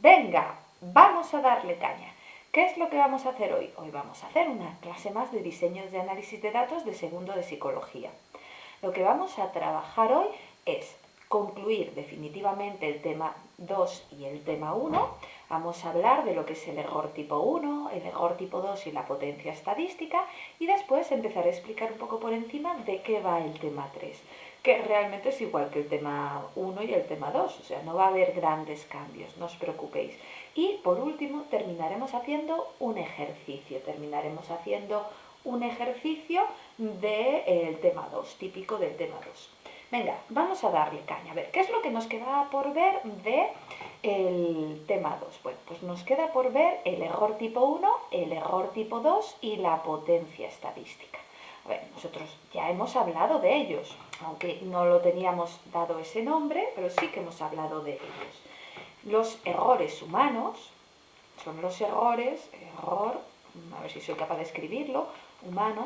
Venga, vamos a darle caña. ¿Qué es lo que vamos a hacer hoy? Hoy vamos a hacer una clase más de diseños de análisis de datos de segundo de psicología. Lo que vamos a trabajar hoy es concluir definitivamente el tema 2 y el tema 1. Vamos a hablar de lo que es el error tipo 1, el error tipo 2 y la potencia estadística, y después empezaré a explicar un poco por encima de qué va el tema 3, que realmente es igual que el tema 1 y el tema 2, o sea, no va a haber grandes cambios, no os preocupéis. Y por último terminaremos haciendo un ejercicio, del tema 2, típico del tema 2. Venga, vamos a darle caña. A ver, ¿qué es lo que nos queda por ver del tema 2? Bueno, pues nos queda por ver el error tipo 1, el error tipo 2 y la potencia estadística. A ver, nosotros ya hemos hablado de ellos, aunque no lo teníamos dado ese nombre, pero sí que hemos hablado de ellos. Los errores humanos son los errores, a ver si soy capaz de escribirlo, humano,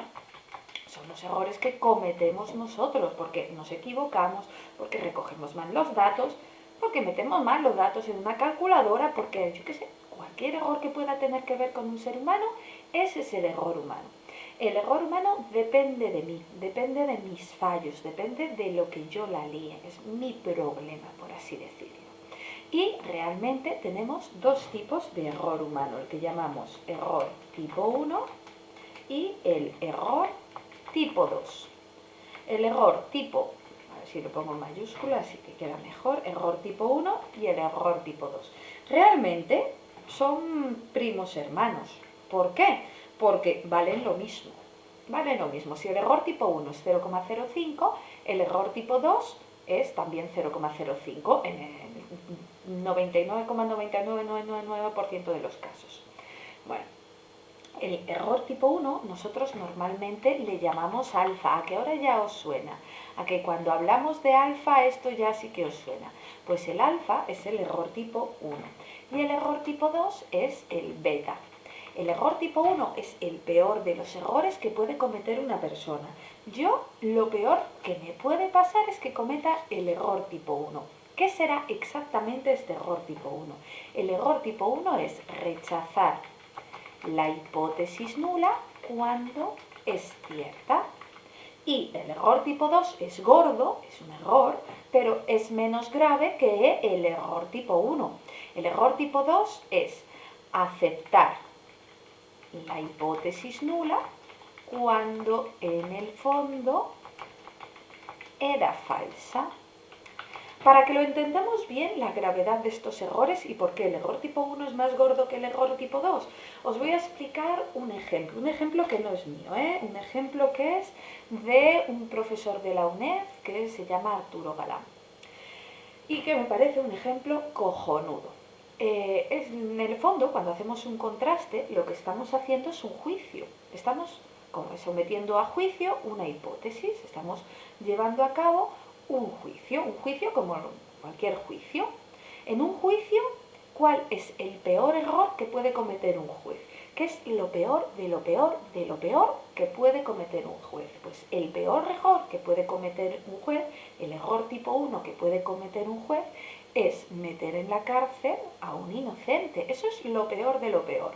son los errores que cometemos nosotros, porque nos equivocamos, porque recogemos mal los datos, porque metemos mal los datos en una calculadora, porque yo qué sé, cualquier error que pueda tener que ver con un ser humano, ese es el error humano. El error humano depende de mí, depende de mis fallos, depende de lo que yo la líe, es mi problema, por así decirlo. Y realmente tenemos dos tipos de error humano, el que llamamos error tipo 1 y el error tipo 2. El error tipo, a ver si lo pongo en mayúscula, así que queda mejor, error tipo 1 y el error tipo 2. Realmente son primos hermanos. ¿Por qué? Porque valen lo mismo. Valen lo mismo. Si el error tipo 1 es 0,05, el error tipo 2 es también 0,05 en el 99,99999% de los casos. Bueno, el error tipo 1 nosotros normalmente le llamamos alfa. ¿A qué hora ya os suena? A que cuando hablamos de alfa esto ya sí que os suena. Pues el alfa es el error tipo 1 y el error tipo 2 es el beta. El error tipo 1 es el peor de los errores que puede cometer una persona. Yo lo peor que me puede pasar es que cometa el error tipo 1. ¿Qué será exactamente este error tipo 1? El error tipo 1 es rechazar la hipótesis nula cuando es cierta. Y el error tipo 2 es gordo, es un error, pero es menos grave que el error tipo 1. El error tipo 2 es aceptar la hipótesis nula cuando en el fondo era falsa. Para que lo entendamos bien la gravedad de estos errores y por qué el error tipo 1 es más gordo que el error tipo 2, os voy a explicar un ejemplo que no es mío, un ejemplo que es de un profesor de la UNED que se llama Arturo Galán y que me parece un ejemplo cojonudo. En el fondo, cuando hacemos un contraste, lo que estamos haciendo es un juicio. Estamos sometiendo a juicio una hipótesis, estamos llevando a cabo un juicio como cualquier juicio. En un juicio, ¿cuál es el peor error que puede cometer un juez? ¿Qué es lo peor de lo peor de lo peor que puede cometer un juez? Pues el peor error que puede cometer un juez, el error tipo 1 que puede cometer un juez, es meter en la cárcel a un inocente. Eso es lo peor de lo peor.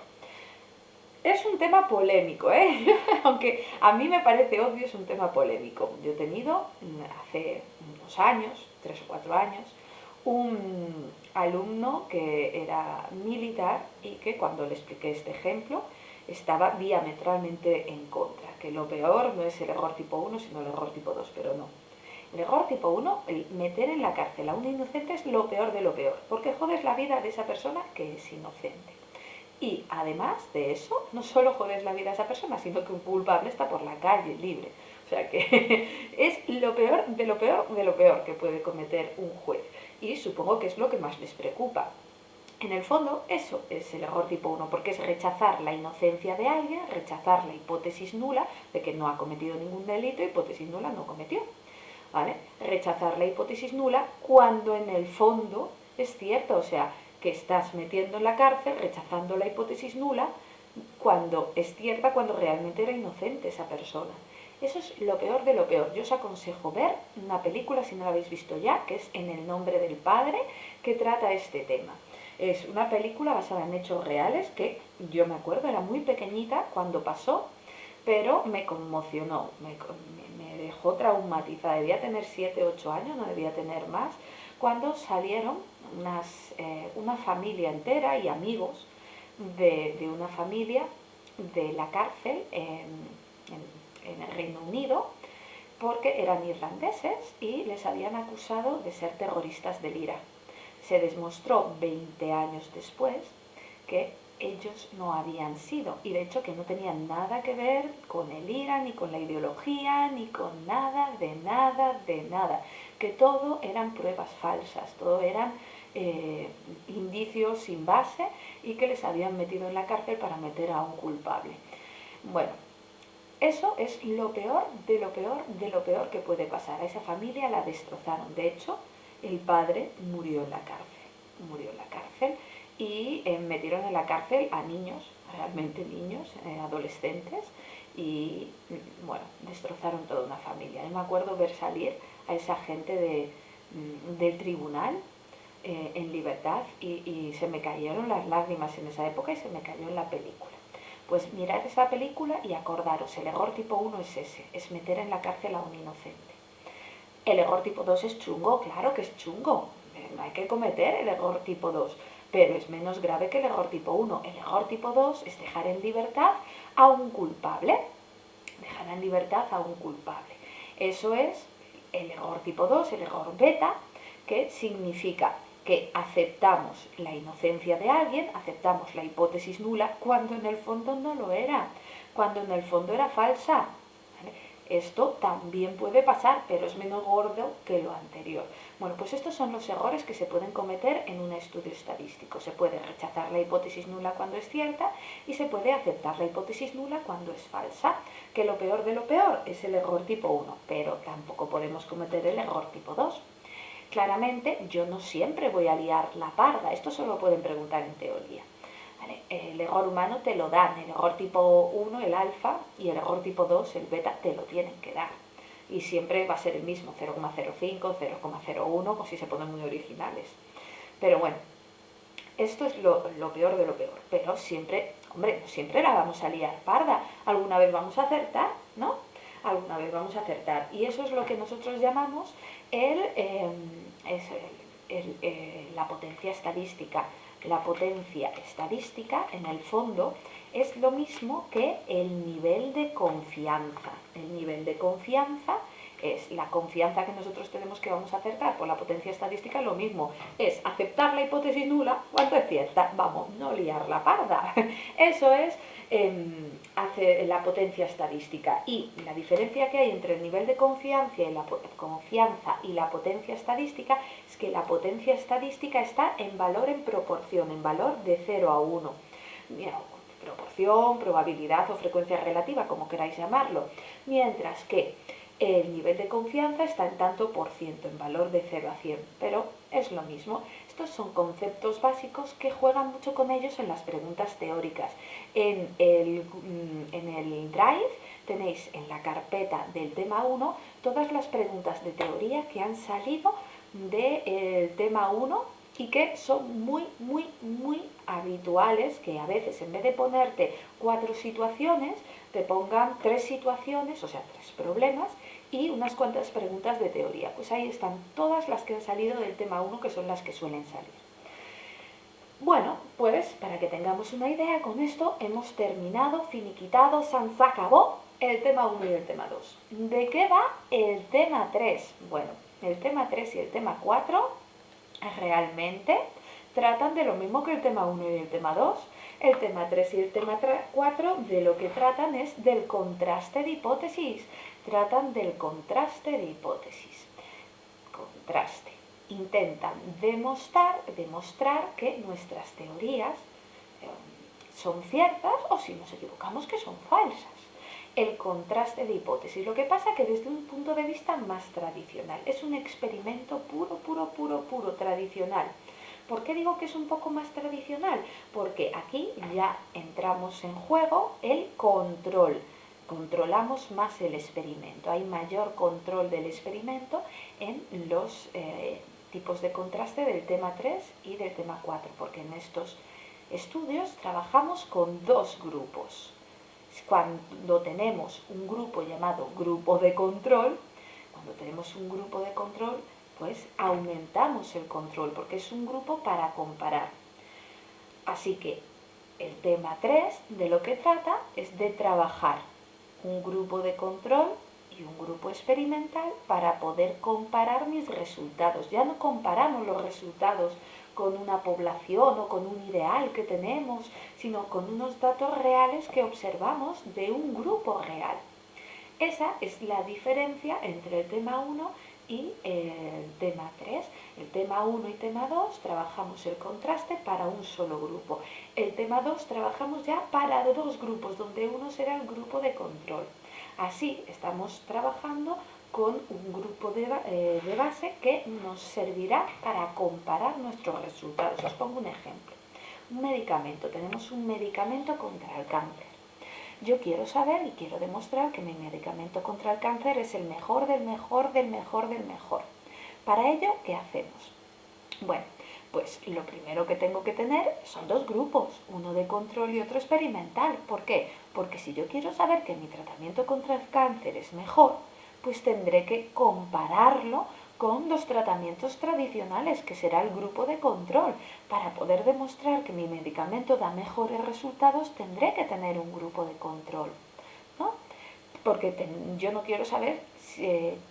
Es un tema polémico, aunque a mí me parece obvio, es un tema polémico. Yo he tenido hace unos años, 3 o 4 años, un alumno que era militar y que cuando le expliqué este ejemplo estaba diametralmente en contra, que lo peor no es el error tipo 1 sino el error tipo 2, pero no. El error tipo 1, el meter en la cárcel a un inocente es lo peor de lo peor, porque jodes la vida de esa persona que es inocente. Y además de eso, no solo jodes la vida a esa persona, sino que un culpable está por la calle libre. O sea que es lo peor de lo peor de lo peor que puede cometer un juez. Y supongo que es lo que más les preocupa. En el fondo, eso es el error tipo 1, porque es rechazar la inocencia de alguien, rechazar la hipótesis nula de que no ha cometido ningún delito, hipótesis nula no cometió. ¿Vale? Rechazar la hipótesis nula cuando en el fondo es cierto, o sea, que estás metiendo en la cárcel, rechazando la hipótesis nula, cuando es cierta, cuando realmente era inocente esa persona. Eso es lo peor de lo peor. Yo os aconsejo ver una película, si no la habéis visto ya, que es En el nombre del Padre, que trata este tema. Es una película basada en hechos reales que yo me acuerdo, era muy pequeñita cuando pasó, pero me conmocionó, me dejó traumatizada. Debía tener 7 8 años, no debía tener más, cuando salieron una familia entera y amigos de una familia de la cárcel en el Reino Unido, porque eran irlandeses y les habían acusado de ser terroristas del IRA. Se demostró 20 años después que ellos no habían sido, y de hecho que no tenían nada que ver con el IRA, ni con la ideología, ni con nada, de nada, de nada, que todo eran pruebas falsas, todo eran indicios sin base, y que les habían metido en la cárcel para meter a un culpable. Bueno, eso es lo peor de lo peor de lo peor que puede pasar. A esa familia la destrozaron. De hecho, el padre murió en la cárcel. Murió en la cárcel y metieron en la cárcel a niños, realmente niños, adolescentes, y bueno, destrozaron toda una familia. Yo me acuerdo ver salir a esa gente del tribunal en libertad, y se me cayeron las lágrimas en esa época y se me cayó en la película. Pues mirad esa película y acordaros, el error tipo 1 es ese, es meter en la cárcel a un inocente. El error tipo 2 es chungo, claro que es chungo, no hay que cometer el error tipo 2, pero es menos grave que el error tipo 1. El error tipo 2 es dejar en libertad a un culpable, dejar en libertad a un culpable. Eso es el error tipo 2, el error beta, que significa que aceptamos la inocencia de alguien, aceptamos la hipótesis nula, cuando en el fondo no lo era, cuando en el fondo era falsa. ¿Vale? Esto también puede pasar, pero es menos gordo que lo anterior. Bueno, pues estos son los errores que se pueden cometer en un estudio estadístico. Se puede rechazar la hipótesis nula cuando es cierta, y se puede aceptar la hipótesis nula cuando es falsa. Que lo peor de lo peor es el error tipo 1, pero tampoco podemos cometer el error tipo 2. Claramente yo no siempre voy a liar la parda, esto solo lo pueden preguntar en teoría. ¿Vale? El error humano te lo dan, el error tipo 1, el alfa, y el error tipo 2, el beta, te lo tienen que dar. Y siempre va a ser el mismo, 0,05, 0,01, o si se ponen muy originales. Pero bueno, esto es lo peor de lo peor. Pero siempre, hombre, siempre la vamos a liar parda. Alguna vez vamos a acertar, ¿no? Alguna vez vamos a acertar. Y eso es lo que nosotros llamamos la potencia estadística. La potencia estadística, en el fondo, es lo mismo que el nivel de confianza. El nivel de confianza es la confianza que nosotros tenemos que vamos a acertar. Por la potencia estadística lo mismo, es aceptar la hipótesis nula cuando es cierta. Vamos, no liar la parda. Eso es hace la potencia estadística. Y la diferencia que hay entre el nivel de confianza y la potencia estadística es que la potencia estadística está en valor en proporción, en valor de 0 a 1. Proporción, probabilidad o frecuencia relativa, como queráis llamarlo. Mientras que el nivel de confianza está en tanto por ciento, en valor de 0 a 100, pero es lo mismo. Estos son conceptos básicos que juegan mucho con ellos en las preguntas teóricas. En el Drive tenéis en la carpeta del tema 1 todas las preguntas de teoría que han salido del tema 1 y que son muy, muy, muy habituales, que a veces en vez de ponerte 4 situaciones, te pongan 3 situaciones, o sea, 3 problemas, y unas cuantas preguntas de teoría. Pues ahí están todas las que han salido del tema 1, que son las que suelen salir. Bueno, pues para que tengamos una idea, con esto hemos terminado, finiquitado, se acabó el tema 1 y el tema 2. ¿De qué va el tema 3? Bueno, el tema 3 y el tema 4 realmente tratan de lo mismo que el tema 1 y el tema 2. El tema 3 y el tema 4 de lo que tratan es del contraste de hipótesis. Tratan del contraste de hipótesis. Contraste. Intentan demostrar que nuestras teorías son ciertas, o si nos equivocamos, que son falsas. El contraste de hipótesis. Lo que pasa que desde un punto de vista más tradicional. Es un experimento puro tradicional. ¿Por qué digo que es un poco más tradicional? Porque aquí ya entramos en juego el control. Controlamos más el experimento. Hay mayor control del experimento en tipos de contraste del tema 3 y del tema 4, porque en estos estudios trabajamos con dos grupos. Cuando tenemos un grupo llamado grupo de control, pues aumentamos el control, porque es un grupo para comparar. Así que el tema 3 de lo que trata es de trabajar un grupo de control y un grupo experimental para poder comparar mis resultados. Ya no comparamos los resultados con una población o con un ideal que tenemos, sino con unos datos reales que observamos de un grupo real. Esa es la diferencia entre el tema 1 y el tema 3. El tema 1 y tema 2 trabajamos el contraste para un solo grupo. El tema 2 trabajamos ya para dos grupos, donde uno será el grupo de control. Así estamos trabajando con un grupo de base que nos servirá para comparar nuestros resultados. Os pongo un ejemplo. Un medicamento. Tenemos un medicamento contra el cáncer. Yo quiero saber y quiero demostrar que mi medicamento contra el cáncer es el mejor del mejor del mejor del mejor. Para ello, ¿qué hacemos? Bueno, pues lo primero que tengo que tener son dos grupos, uno de control y otro experimental. ¿Por qué? Porque si yo quiero saber que mi tratamiento contra el cáncer es mejor, pues tendré que compararlo con los tratamientos tradicionales, que será el grupo de control. Para poder demostrar que mi medicamento da mejores resultados, tendré que tener un grupo de control, ¿no? Porque yo no quiero saber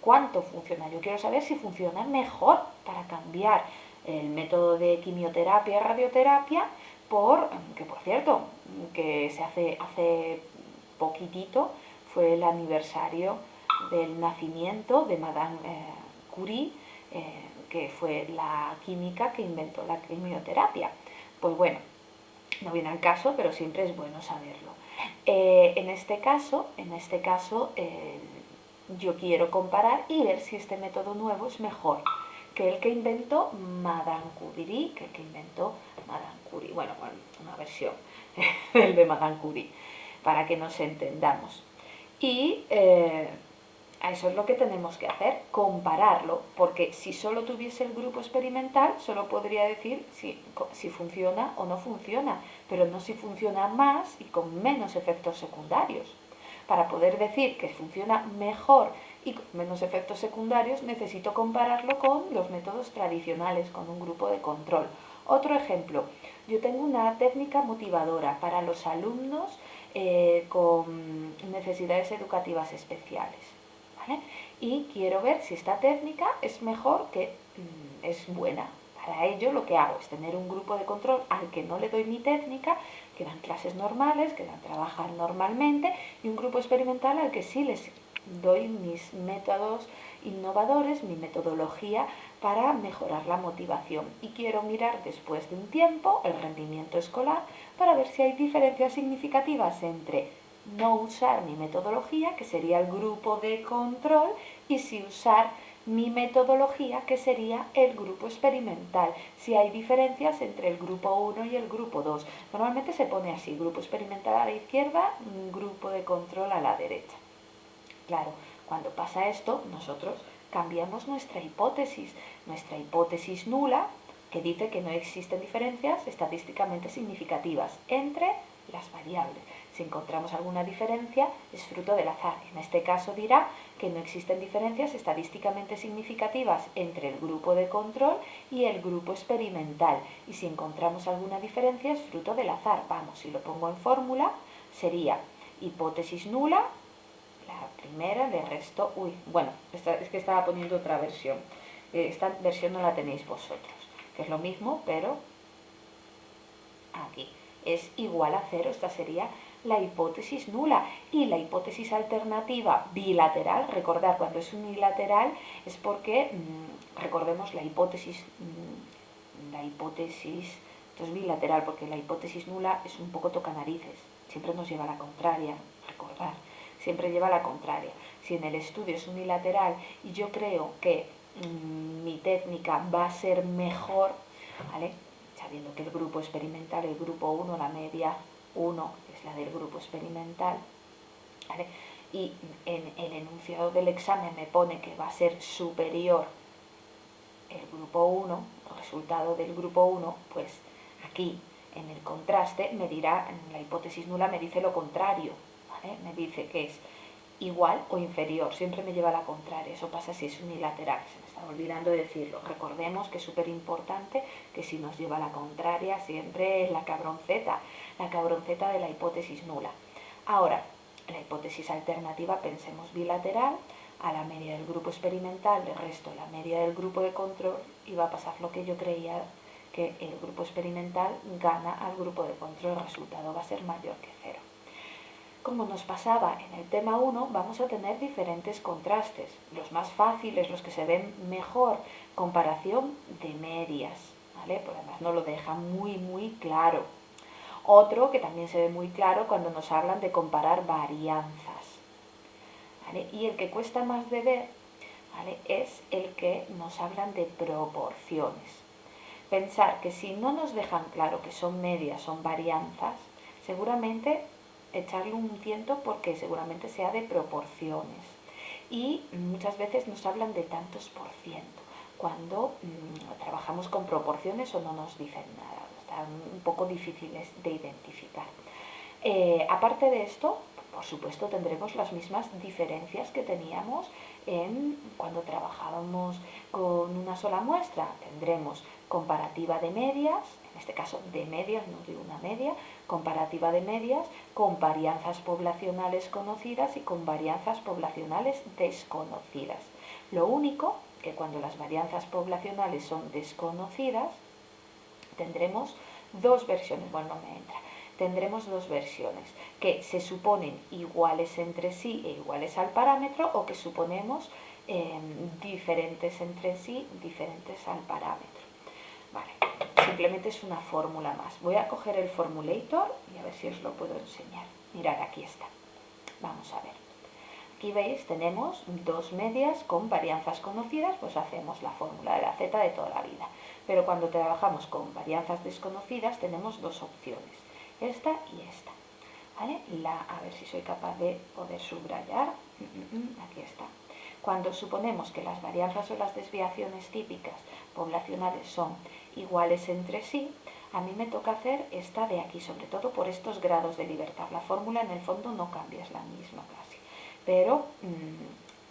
cuánto funciona, yo quiero saber si funciona mejor para cambiar el método de quimioterapia y radioterapia que por cierto, que se hace poquitito, fue el aniversario del nacimiento de Madame Curie, que fue la química que inventó la quimioterapia. Pues bueno, no viene al caso, pero siempre es bueno saberlo. En este caso, yo quiero comparar y ver si este método nuevo es mejor que el que inventó Madame Curie, bueno, una versión del de Madame Curie, para que nos entendamos. Y eso es lo que tenemos que hacer, compararlo, porque si solo tuviese el grupo experimental, solo podría decir si funciona o no funciona, pero no si funciona más y con menos efectos secundarios. Para poder decir que funciona mejor y con menos efectos secundarios, necesito compararlo con los métodos tradicionales, con un grupo de control. Otro ejemplo, yo tengo una técnica motivadora para los alumnos con necesidades educativas especiales, ¿vale? Y quiero ver si esta técnica es mejor, es buena. Para ello lo que hago es tener un grupo de control al que no le doy mi técnica, que dan clases normales, que trabajan normalmente, y un grupo experimental al que sí les doy mis métodos innovadores, mi metodología para mejorar la motivación. Y quiero mirar después de un tiempo el rendimiento escolar para ver si hay diferencias significativas entre no usar mi metodología, que sería el grupo de control, y si usar mi metodología, que sería el grupo experimental, si hay diferencias entre el grupo 1 y el grupo 2. Normalmente se pone así, grupo experimental a la izquierda, grupo de control a la derecha. Claro, cuando pasa esto, nosotros cambiamos nuestra hipótesis nula, que dice que no existen diferencias estadísticamente significativas entre las variables. Si encontramos alguna diferencia, es fruto del azar. En este caso dirá que no existen diferencias estadísticamente significativas entre el grupo de control y el grupo experimental. Y si encontramos alguna diferencia, es fruto del azar. Vamos, si lo pongo en fórmula, sería hipótesis nula, la primera, le resto... es que estaba poniendo otra versión. Esta versión no la tenéis vosotros, que es lo mismo, pero aquí es igual a 0. Esta sería la hipótesis nula. Y la hipótesis alternativa bilateral, recordad, cuando es unilateral es porque, recordemos, la hipótesis, esto es bilateral, porque la hipótesis nula es un poco tocanarices, siempre nos lleva a la contraria, recordad, siempre lleva a la contraria. Si en el estudio es unilateral y yo creo que mi técnica va a ser mejor, ¿vale?, sabiendo que el grupo experimental, el grupo 1, la media 1 es la del grupo experimental, ¿vale?, y en el enunciado del examen me pone que va a ser superior el grupo 1, el resultado del grupo 1, pues aquí en el contraste me dirá, en la hipótesis nula me dice lo contrario, ¿vale? Me dice que es igual o inferior, siempre me lleva a la contraria, eso pasa si es unilateral, se me estaba olvidando decirlo. Recordemos que es súper importante que si nos lleva a la contraria siempre es la cabronceta de la hipótesis nula. Ahora, la hipótesis alternativa, pensemos bilateral, a la media del grupo experimental le resto la media del grupo de control y va a pasar lo que yo creía, que el grupo experimental gana al grupo de control, el resultado va a ser mayor que 0. Como nos pasaba en el tema 1, vamos a tener diferentes contrastes. Los más fáciles, los que se ven mejor, comparación de medias, ¿vale? Por además nos lo deja muy claro. Otro que también se ve muy claro cuando nos hablan de comparar varianzas, ¿vale? Y el que cuesta más de ver, ¿vale?, es el que nos hablan de proporciones. Pensar que si no nos dejan claro que son medias, son varianzas, seguramente echarle un tiento porque seguramente sea de proporciones. Y muchas veces nos hablan de tantos por ciento, cuando trabajamos con proporciones o no nos dicen nada, están un poco difíciles de identificar. Aparte de esto, por supuesto tendremos las mismas diferencias que teníamos cuando trabajábamos con una sola muestra. Tendremos comparativa de medias, en este caso de medias, no de una media, comparativa de medias con varianzas poblacionales conocidas y con varianzas poblacionales desconocidas. Lo único que cuando las varianzas poblacionales son desconocidas, tendremos dos versiones, bueno, no me entra, tendremos dos versiones que se suponen iguales entre sí e iguales al parámetro, o que suponemos diferentes entre sí, diferentes al parámetro. Vale, simplemente es una fórmula más. Voy a coger el formulator y a ver si os lo puedo enseñar. Mirad, aquí está. Vamos a ver. Aquí veis, tenemos dos medias con varianzas conocidas, pues hacemos la fórmula de la z de toda la vida. Pero cuando trabajamos con varianzas desconocidas tenemos dos opciones, esta y esta, ¿vale? A ver si soy capaz de poder subrayar. Aquí está. Cuando suponemos que las varianzas o las desviaciones típicas poblacionales son iguales entre sí, a mí me toca hacer esta de aquí, sobre todo por estos grados de libertad. La fórmula en el fondo no cambia, es la misma casi, pero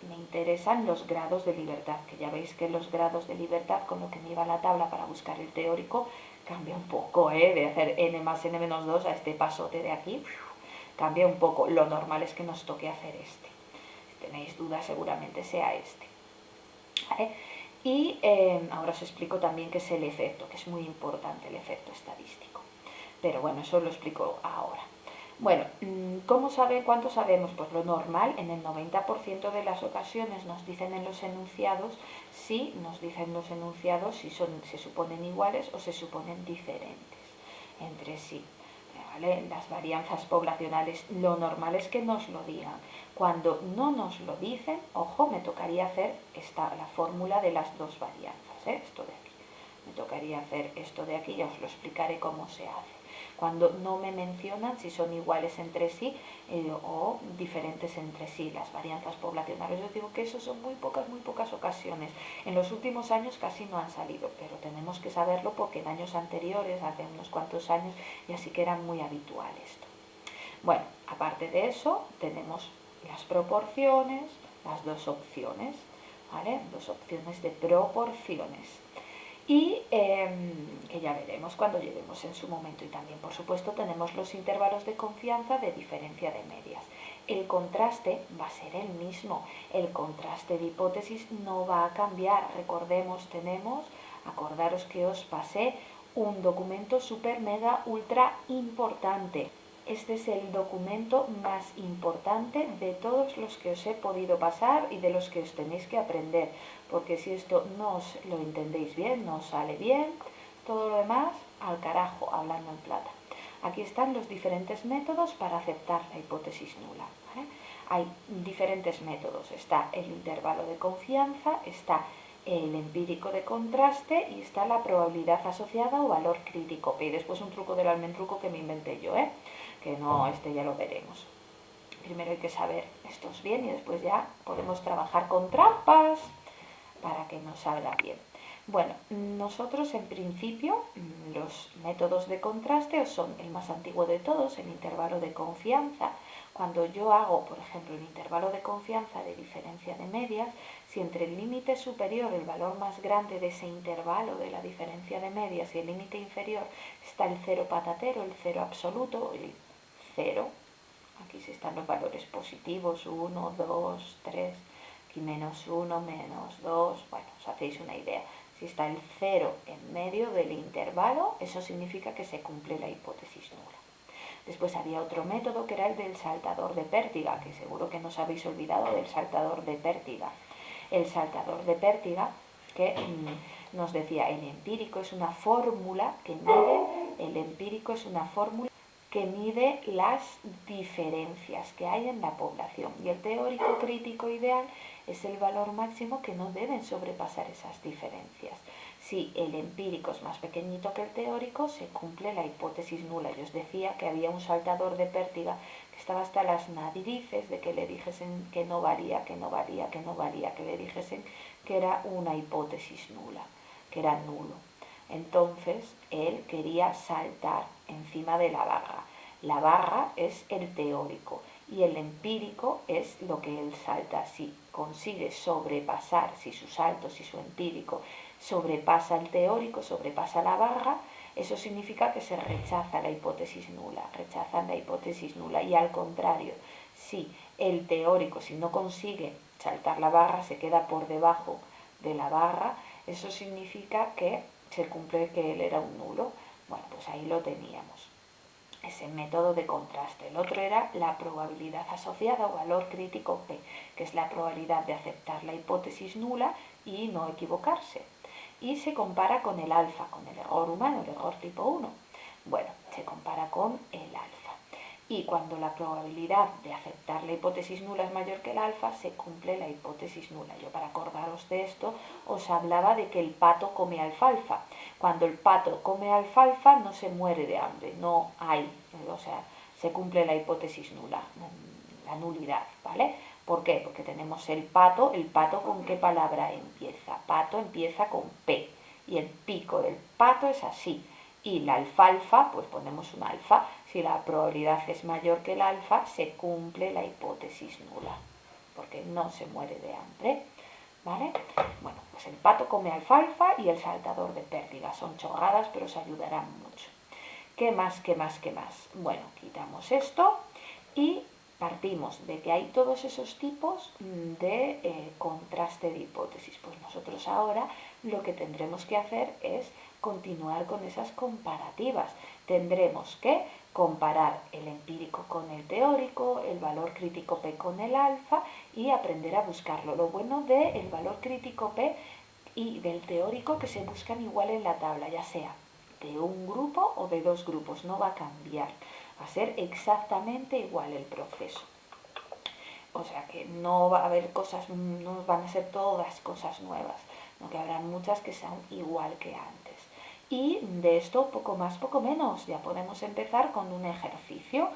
me interesan los grados de libertad, que ya veis que los grados de libertad, con lo que me iba a la tabla para buscar el teórico, cambia un poco, de hacer n más n menos 2 a este pasote de aquí, cambia un poco. Lo normal es que nos toque hacer este. Si tenéis dudas, seguramente sea este, ¿vale? Y ahora os explico también qué es el efecto, que es muy importante el efecto estadístico. Pero bueno, eso lo explico ahora. Bueno, ¿cuánto sabemos? Pues lo normal, en el 90% de las ocasiones nos dicen en los enunciados, si se suponen iguales o se suponen diferentes entre sí. ¿Vale? Las varianzas poblacionales, lo normal es que nos lo digan. Cuando no nos lo dicen, ojo, me tocaría hacer la fórmula de las dos varianzas, esto de aquí. Me tocaría hacer esto de aquí, ya os lo explicaré cómo se hace. Cuando no me mencionan si son iguales entre sí o diferentes entre sí, las varianzas poblacionales. Yo digo que eso son muy pocas ocasiones. En los últimos años casi no han salido, pero tenemos que saberlo porque en años anteriores, hace unos cuantos años, ya sí que era muy habitual esto. Bueno, aparte de eso, tenemos las proporciones, las dos opciones, ¿vale? Dos opciones de proporciones. Y que ya veremos cuando lleguemos en su momento. Y también, por supuesto, tenemos los intervalos de confianza de diferencia de medias. El contraste va a ser el mismo. El contraste de hipótesis no va a cambiar. Recordemos, acordaros que os pasé un documento súper mega ultra importante. Este es el documento más importante de todos los que os he podido pasar y de los que os tenéis que aprender, porque si esto no os lo entendéis bien, no os sale bien, todo lo demás al carajo, hablando en plata. Aquí están los diferentes métodos para aceptar la hipótesis nula, ¿vale? Hay diferentes métodos, está el intervalo de confianza, está el empírico de contraste y está la probabilidad asociada o valor crítico. Y después un truco del almendruco que me inventé yo, que no, este ya lo veremos. Primero hay que saber estos bien y después ya podemos trabajar con trampas para que nos salga bien. Bueno, nosotros en principio los métodos de contraste son el más antiguo de todos, el intervalo de confianza. Cuando yo hago, por ejemplo, el intervalo de confianza de diferencia de medias, si entre el límite superior, el valor más grande de ese intervalo de la diferencia de medias, y el límite inferior está el cero patatero, el cero absoluto, el cero, aquí sí están los valores positivos, 1, 2, 3, aquí menos 1, menos 2, bueno, os hacéis una idea. Si está el cero en medio del intervalo, eso significa que se cumple la hipótesis nula. Después había otro método que era el del saltador de Pértiga, que seguro que no os habéis olvidado del saltador de Pértiga. El saltador de Pértiga, que nos decía, el empírico es una fórmula que mide las diferencias que hay en la población, y el teórico crítico ideal es el valor máximo que no deben sobrepasar esas diferencias. Si el empírico es más pequeñito que el teórico, se cumple la hipótesis nula. Yo os decía que había un saltador de Pértiga que estaba hasta las narices de que le dijesen que no valía, que le dijesen que era una hipótesis nula, que era nulo. Entonces él quería saltar encima de la barra. La barra es el teórico y el empírico es lo que él salta. Si consigue sobrepasar, si su salto, si su empírico sobrepasa el teórico, sobrepasa la barra, eso significa que se rechaza la hipótesis nula, rechazan la hipótesis nula. Y al contrario, si el teórico, si no consigue saltar la barra, se queda por debajo de la barra, eso significa que se cumple que él era un nulo. Bueno, pues ahí lo teníamos, ese método de contraste. El otro era la probabilidad asociada o valor crítico P, que es la probabilidad de aceptar la hipótesis nula y no equivocarse. Y se compara con el alfa, con el error humano, el error tipo 1. Bueno, se compara con el alfa. Y cuando la probabilidad de aceptar la hipótesis nula es mayor que el alfa, se cumple la hipótesis nula. Yo, para acordaros de esto, os hablaba de que el pato come alfalfa. Cuando el pato come alfalfa no se muere de hambre, no hay, o sea, se cumple la hipótesis nula, la nulidad, ¿vale? ¿Por qué? Porque tenemos el pato ¿con qué palabra empieza? Pato empieza con P, y el pico del pato es así. Y la alfalfa, pues ponemos un alfa. Si la probabilidad es mayor que el alfa, se cumple la hipótesis nula, porque no se muere de hambre, ¿vale? Bueno, pues el pato come alfalfa y el saltador de Pértiga. Son chorradas, pero os ayudarán mucho. ¿Qué más? Bueno, quitamos esto y partimos de que hay todos esos tipos de contraste de hipótesis. Pues nosotros ahora lo que tendremos que hacer es continuar con esas comparativas. Tendremos que comparar el empírico con el teórico, el valor crítico P con el alfa, y aprender a buscarlo. Lo bueno del valor crítico P y del teórico, que se buscan igual en la tabla, ya sea de un grupo o de dos grupos, no va a cambiar, va a ser exactamente igual el proceso. O sea que no va a haber cosas, no van a ser todas cosas nuevas, no, que habrá muchas que sean igual que antes. Y de esto poco más, poco menos. Ya podemos empezar con un ejercicio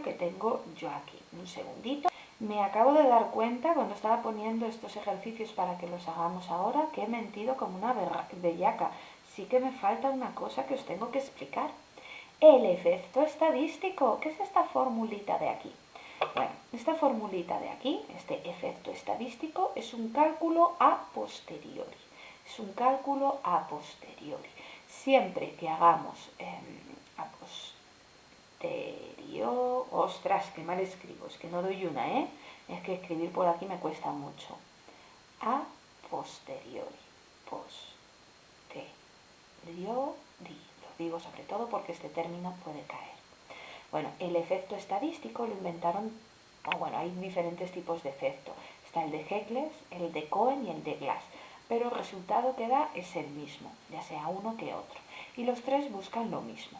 que tengo yo aquí. Un segundito. Me acabo de dar cuenta, cuando estaba poniendo estos ejercicios para que los hagamos ahora, que he mentido como una bellaca. Sí que me falta una cosa que os tengo que explicar. El efecto estadístico. ¿Qué es esta formulita de aquí? Bueno, esta formulita de aquí, este efecto estadístico, es un cálculo a posteriori. Es un cálculo a posteriori. Siempre que hagamos a posteriori... Ostras, qué mal escribo, es que no doy una, ¿eh? Es que escribir por aquí me cuesta mucho. A posteriori. Posteriori. Lo digo sobre todo porque este término puede caer. Bueno, el efecto estadístico lo inventaron, bueno, hay diferentes tipos de efecto. Está el de Heckles, el de Cohen y el de Glass, pero el resultado que da es el mismo, ya sea uno que otro. Y los tres buscan lo mismo.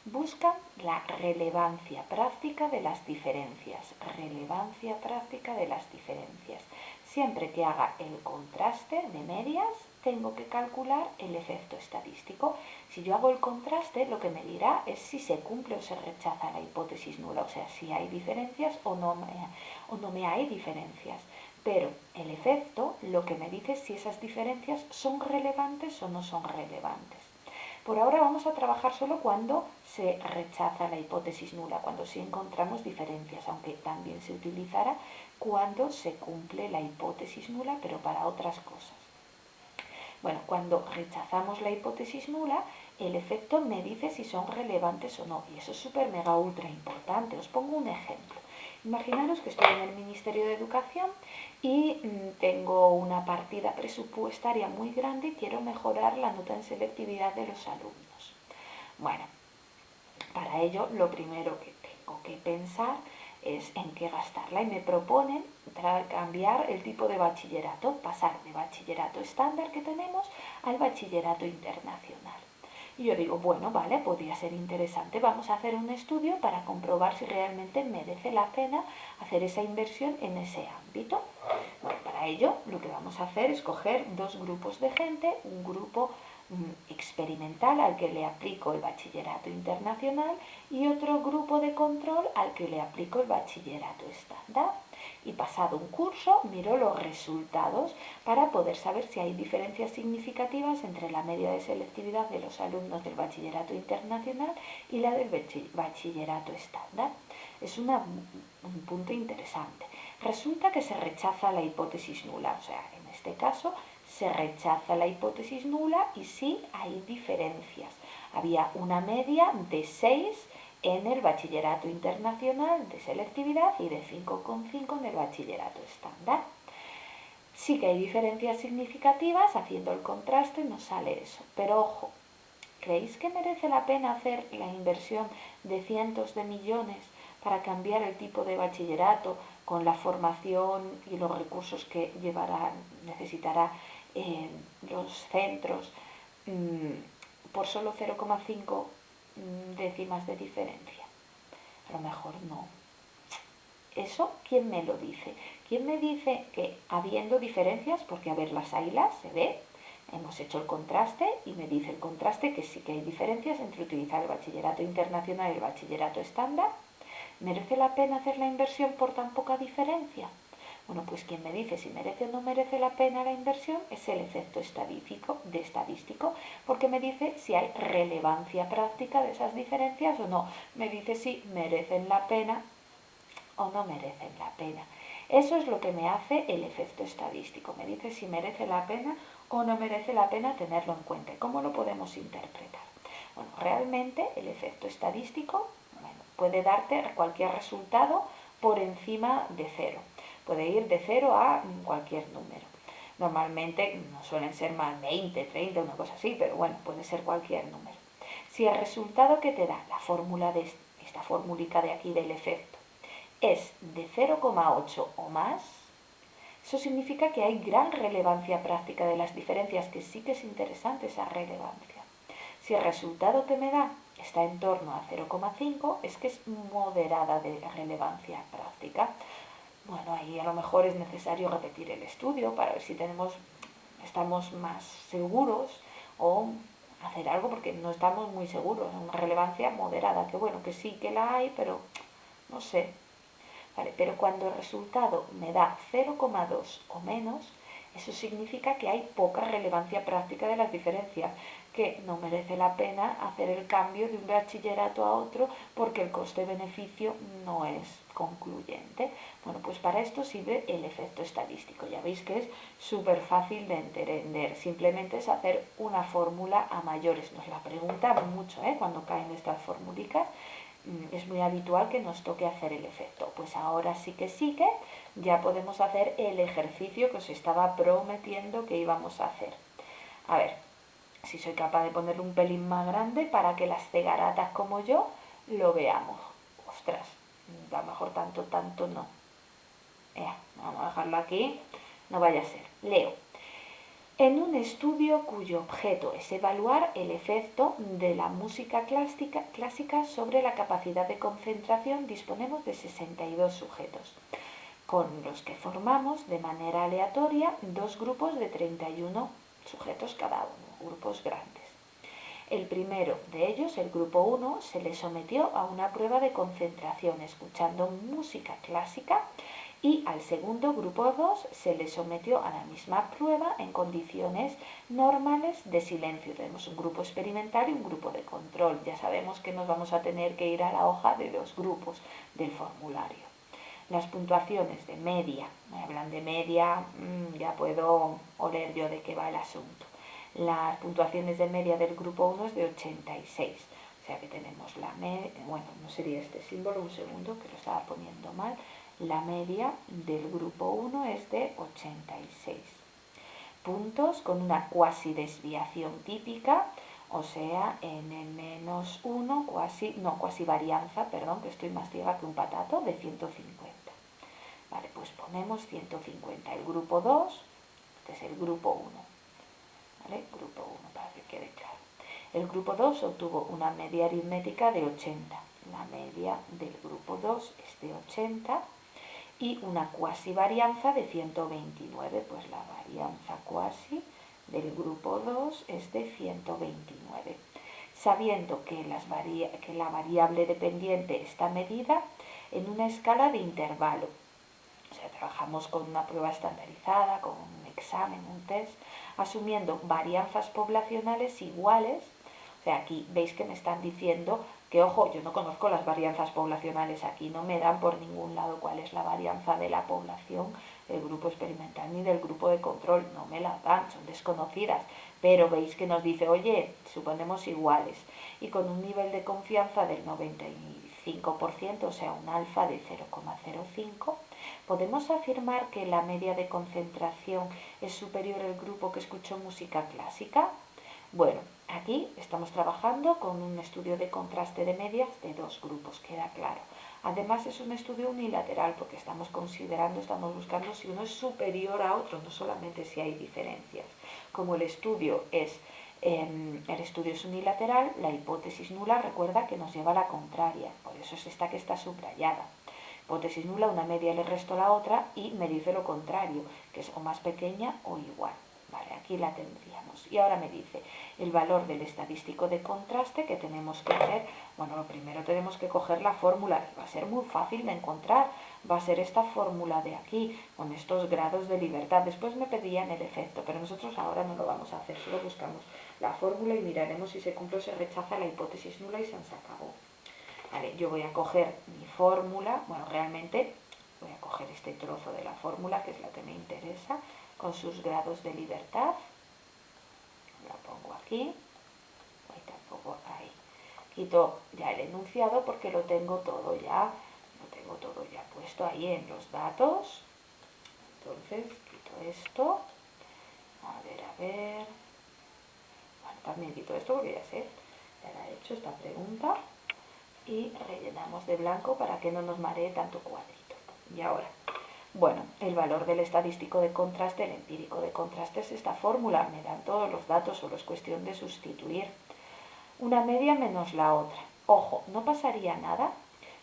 Buscan la relevancia práctica de las diferencias. Relevancia práctica de las diferencias. Siempre que haga el contraste de medias, tengo que calcular el efecto estadístico. Si yo hago el contraste, lo que me dirá es si se cumple o se rechaza la hipótesis nula, o sea, si hay diferencias o no me hay diferencias. Pero el efecto lo que me dice es si esas diferencias son relevantes o no son relevantes. Por ahora vamos a trabajar solo cuando se rechaza la hipótesis nula, cuando sí encontramos diferencias, aunque también se utilizará cuando se cumple la hipótesis nula, pero para otras cosas. Bueno, cuando rechazamos la hipótesis nula, el efecto me dice si son relevantes o no, y eso es súper mega ultra importante. Os pongo un ejemplo. Imaginaros que estoy en el Ministerio de Educación y tengo una partida presupuestaria muy grande y quiero mejorar la nota en selectividad de los alumnos. Bueno, para ello lo primero que tengo que pensar es en qué gastarla y me proponen cambiar el tipo de bachillerato, pasar de bachillerato estándar que tenemos al bachillerato internacional. Y yo digo, bueno, vale, podría ser interesante, vamos a hacer un estudio para comprobar si realmente merece la pena hacer esa inversión en ese ámbito. Bueno, para ello lo que vamos a hacer es coger dos grupos de gente, un grupo experimental al que le aplico el bachillerato internacional y otro grupo de control al que le aplico el bachillerato estándar. Y pasado un curso miro los resultados para poder saber si hay diferencias significativas entre la media de selectividad de los alumnos del bachillerato internacional y la del bachillerato estándar. Es un punto interesante. Resulta que se rechaza la hipótesis nula, o sea, en este caso se rechaza la hipótesis nula y sí hay diferencias. Había una media de 6 en el bachillerato internacional de selectividad y de 5,5 en el bachillerato estándar. Sí que hay diferencias significativas, haciendo el contraste nos sale eso. Pero ojo, ¿creéis que merece la pena hacer la inversión de cientos de millones para cambiar el tipo de bachillerato con la formación y los recursos que necesitará los centros por solo 0,5 décimas de diferencia? A lo mejor no. ¿Eso quién me lo dice? ¿Quién me dice que habiendo diferencias, porque a ver, las haylas se ve, hemos hecho el contraste y me dice el contraste que sí que hay diferencias entre utilizar el bachillerato internacional y el bachillerato estándar? ¿Merece la pena hacer la inversión por tan poca diferencia? Bueno, pues quien me dice si merece o no merece la pena la inversión es el efecto estadístico, porque me dice si hay relevancia práctica de esas diferencias o no. Me dice si merecen la pena o no merecen la pena. Eso es lo que me hace el efecto estadístico. Me dice si merece la pena o no merece la pena tenerlo en cuenta. ¿Cómo lo podemos interpretar? Bueno, realmente el efecto estadístico puede darte cualquier resultado por encima de 0. Puede ir de 0 a cualquier número. Normalmente no suelen ser más 20, 30, una cosa así, pero bueno, puede ser cualquier número. Si el resultado que te da la fórmula de esta fórmulica de aquí del efecto es de 0,8 o más, eso significa que hay gran relevancia práctica de las diferencias, que sí que es interesante esa relevancia. Si el resultado que me da está en torno a 0,5, es que es moderada de relevancia práctica. Bueno, ahí a lo mejor es necesario repetir el estudio para ver si estamos más seguros o hacer algo porque no estamos muy seguros. Una relevancia moderada, que bueno, que sí que la hay, pero no sé. Vale, pero cuando el resultado me da 0,2 o menos, eso significa que hay poca relevancia práctica de las diferencias, que no merece la pena hacer el cambio de un bachillerato a otro porque el coste-beneficio no es concluyente. Bueno, pues para esto sirve el efecto estadístico. Ya veis que es súper fácil de entender. Simplemente es hacer una fórmula a mayores. Nos la preguntan mucho cuando caen estas formulicas. Es muy habitual que nos toque hacer el efecto. Pues ahora sí que ya podemos hacer el ejercicio que os estaba prometiendo que íbamos a hacer. A ver, si soy capaz de ponerle un pelín más grande para que las cegaratas como yo lo veamos. Ostras, a lo mejor tanto no. Vamos a dejarlo aquí, no vaya a ser. Leo. En un estudio cuyo objeto es evaluar el efecto de la música clásica sobre la capacidad de concentración, disponemos de 62 sujetos, con los que formamos de manera aleatoria dos grupos de 31 sujetos cada uno, grupos grandes. El primero de ellos, el grupo 1, se le sometió a una prueba de concentración escuchando música clásica Y al segundo grupo 2 se le sometió a la misma prueba en condiciones normales de silencio. Tenemos un grupo experimental y un grupo de control. Ya sabemos que nos vamos a tener que ir a la hoja de los grupos del formulario. Las puntuaciones de media, me hablan de media, ya puedo oler yo de qué va el asunto. Las puntuaciones de media del grupo 1 es de 86. O sea que tenemos la media, bueno, no sería este símbolo, un segundo, que lo estaba poniendo mal. La media del grupo 1 es de 86 puntos con una cuasi desviación típica, o sea, en el menos 1, cuasi varianza, perdón, que estoy más ciega que un patato, de 150. Vale, pues ponemos 150. El grupo 2, este es el grupo 1, ¿vale? Grupo 1, para que quede claro. El grupo 2 obtuvo una media aritmética de 80. La media del grupo 2 es de 80 y una cuasi varianza de 129, pues la varianza cuasi del grupo 2 es de 129. Sabiendo que la variable dependiente está medida en una escala de intervalo. O sea, trabajamos con una prueba estandarizada, con un examen, un test, asumiendo varianzas poblacionales iguales. O sea, aquí veis que me están diciendo que, ojo, yo no conozco las varianzas poblacionales, aquí no me dan por ningún lado cuál es la varianza de la población del grupo experimental ni del grupo de control, no me la dan, son desconocidas, pero veis que nos dice, oye, suponemos iguales, y con un nivel de confianza del 95%, o sea, un alfa de 0,05, podemos afirmar que la media de concentración es superior al grupo que escuchó música clásica. Bueno, aquí estamos trabajando con un estudio de contraste de medias de dos grupos, queda claro. Además es un estudio unilateral porque estamos buscando si uno es superior a otro, no solamente si hay diferencias. Como el estudio es unilateral, la hipótesis nula recuerda que nos lleva a la contraria, por eso es esta que está subrayada. Hipótesis nula, una media le resto la otra y me dice lo contrario, que es o más pequeña o igual. Vale, aquí la tendríamos. Y ahora me dice el valor del estadístico de contraste que tenemos que hacer. Bueno, lo primero tenemos que coger la fórmula, que va a ser muy fácil de encontrar. Va a ser esta fórmula de aquí, con estos grados de libertad. Después me pedían el efecto, pero nosotros ahora no lo vamos a hacer. Solo buscamos la fórmula y miraremos si se cumple o se rechaza la hipótesis nula y se acabó. Vale, yo voy a coger mi fórmula, bueno, realmente voy a coger este trozo de la fórmula, que es la que me interesa, con sus grados de libertad. La pongo aquí, ahí tampoco, ahí. Quito ya el enunciado porque lo tengo todo ya puesto ahí en los datos. Entonces, quito esto. A ver. Bueno, también quito esto porque ya sé, ya la he hecho esta pregunta. Y rellenamos de blanco para que no nos maree tanto cuadrito. Y ahora, bueno, el valor del estadístico de contraste, el empírico de contraste es esta fórmula, me dan todos los datos, solo es cuestión de sustituir una media menos la otra. Ojo, no pasaría nada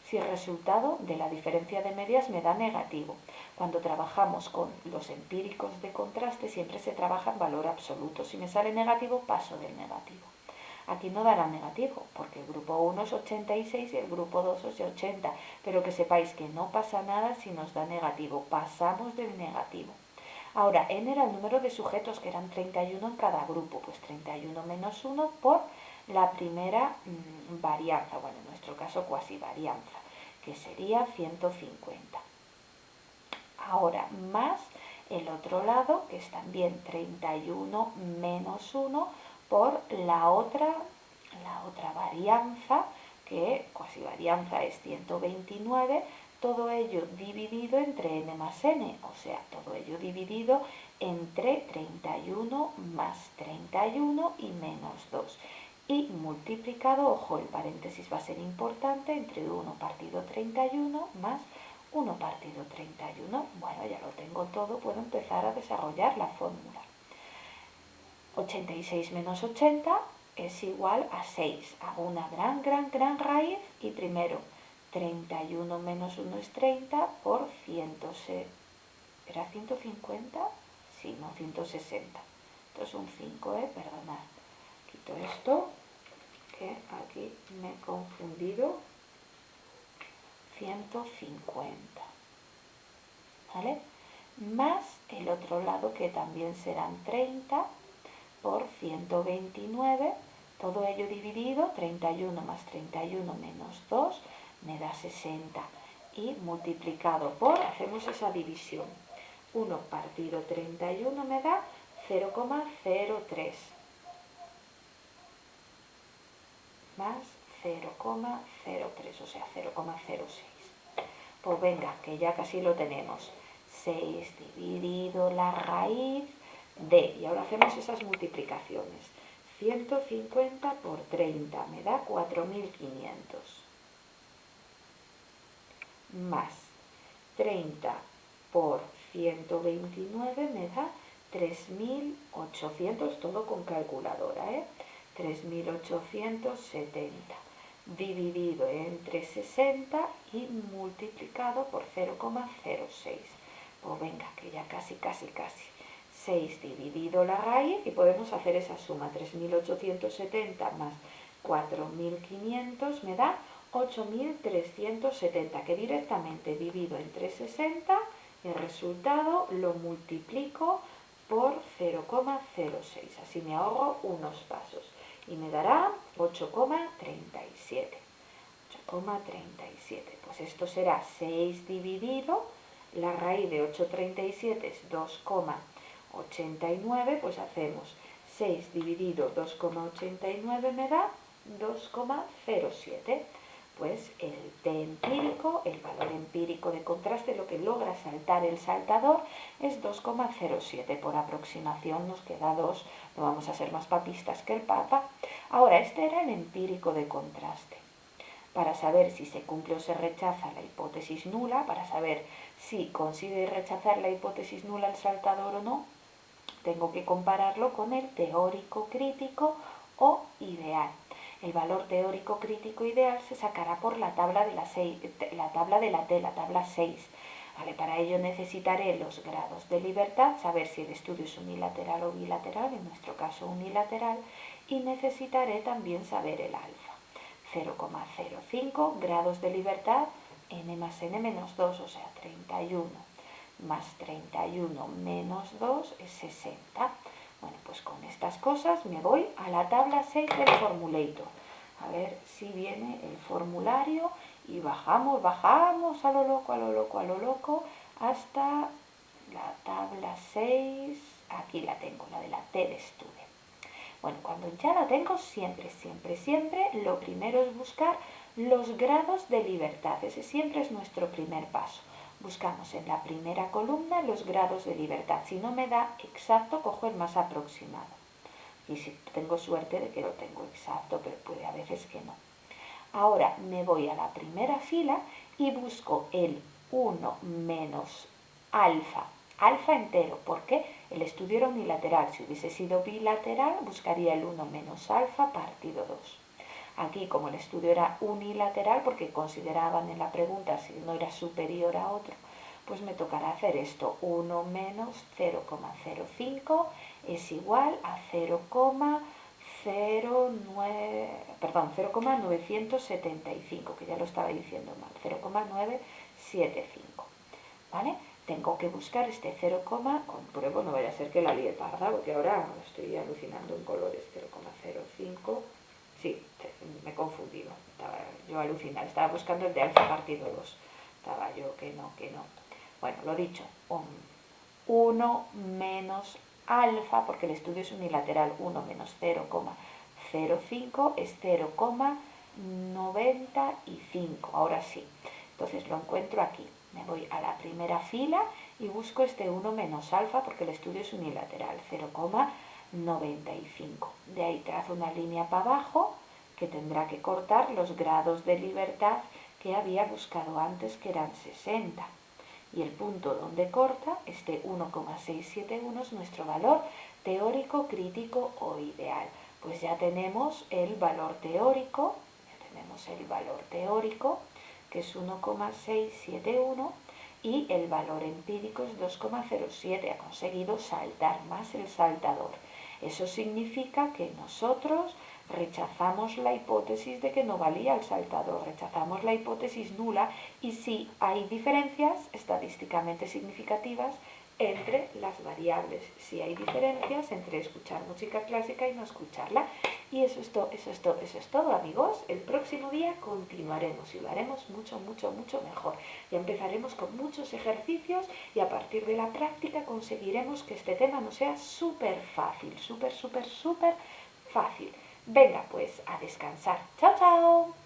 si el resultado de la diferencia de medias me da negativo. Cuando trabajamos con los empíricos de contraste siempre se trabaja en valor absoluto. Si me sale negativo, paso del negativo. Aquí no dará negativo, porque el grupo 1 es 86 y el grupo 2 es 80, pero que sepáis que no pasa nada si nos da negativo, pasamos del negativo. Ahora, n era el número de sujetos, que eran 31 en cada grupo, pues 31 menos 1 por la primera varianza, bueno, en nuestro caso cuasi varianza, que sería 150. Ahora, más el otro lado, que es también 31 menos 1 por la otra varianza, que cuasi varianza es 129, todo ello dividido entre n más n, o sea, todo ello dividido entre 31 más 31 y menos 2. Y multiplicado, ojo, el paréntesis va a ser importante, entre 1 partido 31 más 1 partido 31. Bueno, ya lo tengo todo, puedo empezar a desarrollar la fórmula. 86 menos 80 es igual a 6. Hago una gran raíz y primero 31 menos 1 es 30 por 100. ¿Era 150? Sí, no, 160. Esto es un 5, perdonad. Quito esto, que aquí me he confundido. 150. ¿vale? Más el otro lado que también serán 30 por 129, todo ello dividido, 31 más 31 menos 2 me da 60 y multiplicado por, hacemos esa división, 1 partido 31 me da 0,03 más 0,03, o sea 0,06. Pues venga, que ya casi lo tenemos. 6 dividido la raíz de, y ahora hacemos esas multiplicaciones. 150 por 30 me da 4.500. Más 30 por 129 me da 3.800, todo con calculadora, 3.870 dividido entre 60 y multiplicado por 0,06. Pues venga, que ya casi. 6 dividido la raíz y podemos hacer esa suma. 3.870 más 4.500 me da 8.370, que directamente divido entre 60 y el resultado lo multiplico por 0,06. Así me ahorro unos pasos y me dará 8,37. 8,37. Pues esto será 6 dividido, la raíz de 8,37 es 2,89, pues hacemos 6 dividido 2,89 me da 2,07. Pues el T empírico, el valor empírico de contraste, lo que logra saltar el saltador es 2,07. Por aproximación nos queda 2, no vamos a ser más papistas que el Papa. Ahora, este era el empírico de contraste. Para saber si se cumple o se rechaza la hipótesis nula, para saber si consigue rechazar la hipótesis nula el saltador o no, tengo que compararlo con el teórico crítico o ideal. El valor teórico crítico ideal se sacará por la tabla de la tabla 6. ¿Vale? Para ello necesitaré los grados de libertad, saber si el estudio es unilateral o bilateral, en nuestro caso unilateral, y necesitaré también saber el alfa. 0,05 grados de libertad, n más n menos 2, o sea 31 más 31 menos 2 es 60. Bueno, pues con estas cosas me voy a la tabla 6 del formulator. A ver si viene el formulario y bajamos a lo loco, hasta la tabla 6. Aquí la tengo, la de la T de estudio. Bueno, cuando ya la tengo, siempre, lo primero es buscar los grados de libertad. Ese siempre es nuestro primer paso. Buscamos en la primera columna los grados de libertad. Si no me da exacto, cojo el más aproximado. Y si tengo suerte de que lo tengo exacto, pero puede a veces que no. Ahora me voy a la primera fila y busco el 1 menos alfa. Alfa entero, porque el estudio era unilateral. Si hubiese sido bilateral, buscaría el 1 menos alfa partido 2. Aquí, como el estudio era unilateral, porque consideraban en la pregunta si uno era superior a otro, pues me tocará hacer esto. 1 menos 0,05 es igual a 0,975, que ya lo estaba diciendo mal, 0,975. ¿Vale? Tengo que buscar este 0, compruebo, no vaya a ser que la líe parda, porque ahora estoy alucinando en colores. 0,05, sí, me he confundido, estaba yo alucinando, estaba buscando el de alfa partido 2, estaba yo que no. Bueno, lo dicho, 1 menos alfa, porque el estudio es unilateral, 1 menos 0,05 es 0,95, ahora sí. Entonces lo encuentro aquí. Me voy a la primera fila y busco este 1 menos alfa porque el estudio es unilateral, 0,95. De ahí trazo una línea para abajo que tendrá que cortar los grados de libertad que había buscado antes, que eran 60. Y el punto donde corta, este 1,671, es nuestro valor teórico, crítico o ideal. Pues ya tenemos el valor teórico, que es 1,671, y el valor empírico es 2,07. Ha conseguido saltar más el saltador. Eso significa que nosotros Rechazamos la hipótesis de que no valía el saltador, rechazamos la hipótesis nula y sí hay diferencias estadísticamente significativas entre las variables, sí hay diferencias entre escuchar música clásica y no escucharla. Y eso es todo, eso es todo, amigos. El próximo día continuaremos y lo haremos mucho, mucho, mucho mejor. Ya empezaremos con muchos ejercicios y a partir de la práctica conseguiremos que este tema no sea súper fácil, súper, súper, súper fácil. Venga, pues a descansar. Chao, chao.